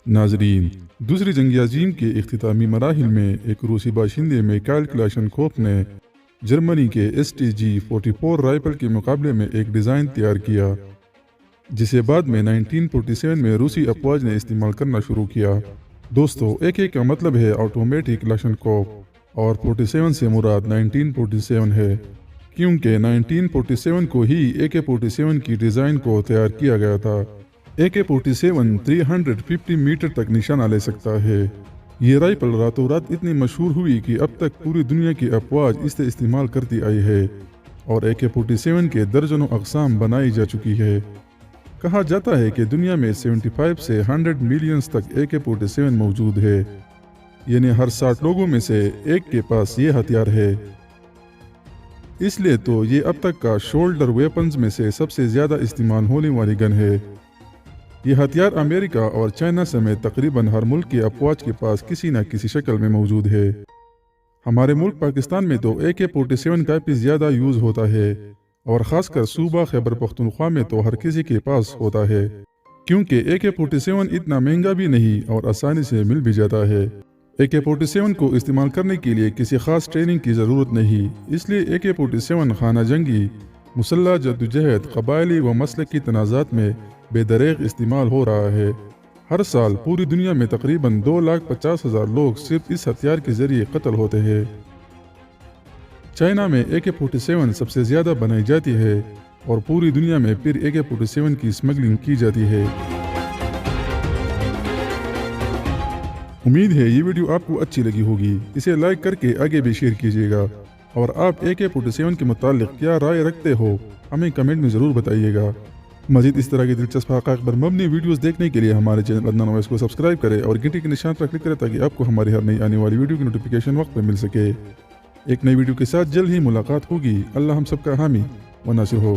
ناظرین، دوسری جنگ عظیم کے اختتامی مراحل میں ایک روسی باشندے میکائل کلاشنکوف نے جرمنی کے STG-44 رائفل کے مقابلے میں ایک ڈیزائن تیار کیا، جسے بعد میں 1947 میں روسی افواج نے استعمال کرنا شروع کیا۔ دوستو، AK کا مطلب ہے آٹومیٹک کلاشنکوف اور 47 سے مراد 1947 ہے، کیونکہ 1947 کو ہی AK47 کی ڈیزائن کو تیار کیا گیا تھا۔ AK47 350 میٹر تک نشانہ لے سکتا ہے۔ یہ رائفل راتوں رات اتنی مشہور ہوئی کہ اب تک پوری دنیا کی افواج اسے استعمال کرتی آئی ہے اور AK47 کے درجنوں اقسام بنائی جا چکی ہے۔ کہا جاتا ہے کہ دنیا میں 75 سے 100 ملینز تک AK47 موجود ہے، یعنی ہر 60 لوگوں میں سے ایک کے پاس یہ ہتھیار ہے۔ اس لیے تو یہ اب تک کا شولڈر ویپنز میں سے سب سے زیادہ استعمال ہونے والی گن ہے۔ یہ ہتھیار امریکہ اور چائنا سمیت تقریباً ہر ملک کی افواج کے پاس کسی نہ کسی شکل میں موجود ہے۔ ہمارے ملک پاکستان میں تو AK47 کافی زیادہ یوز ہوتا ہے، اور خاص کر صوبہ خیبر پختونخوا میں تو ہر کسی کے پاس ہوتا ہے، کیونکہ AK47 اتنا مہنگا بھی نہیں اور آسانی سے مل بھی جاتا ہے۔ AK47 کو استعمال کرنے کے لیے کسی خاص ٹریننگ کی ضرورت نہیں، اس لیے AK47 خانہ جنگی، مسلح جدوجہد، قبائلی و مسلکی تنازعات میں بے دریغ استعمال ہو رہا ہے۔ ہر سال پوری دنیا میں تقریباً 2,50,000 لوگ صرف اس ہتھیار کے ذریعے قتل ہوتے ہیں۔ چائنا میں AK47 سب سے زیادہ بنائی جاتی ہے اور پوری دنیا میں پھر AK47 کی اسمگلنگ کی جاتی ہے۔ امید ہے یہ ویڈیو آپ کو اچھی لگی ہوگی، اسے لائک کر کے آگے بھی شیئر کیجیے گا، اور آپ AK47 کے متعلق کیا رائے رکھتے ہو ہمیں کمنٹ میں ضرور بتائیے گا۔ مزید اس طرح کی دلچسپ حقائق پر مبنی ویڈیوز دیکھنے کے لیے ہمارے چینل عدنان اویس کو سبسکرائب کریں اور گھنٹی کے نشان پر کلک کریں تاکہ آپ کو ہماری ہر نئی آنے والی ویڈیو کی نوٹیفیکیشن وقت پر مل سکے۔ ایک نئی ویڈیو کے ساتھ جلد ہی ملاقات ہوگی۔ اللہ ہم سب کا حامی و ناصر ہو۔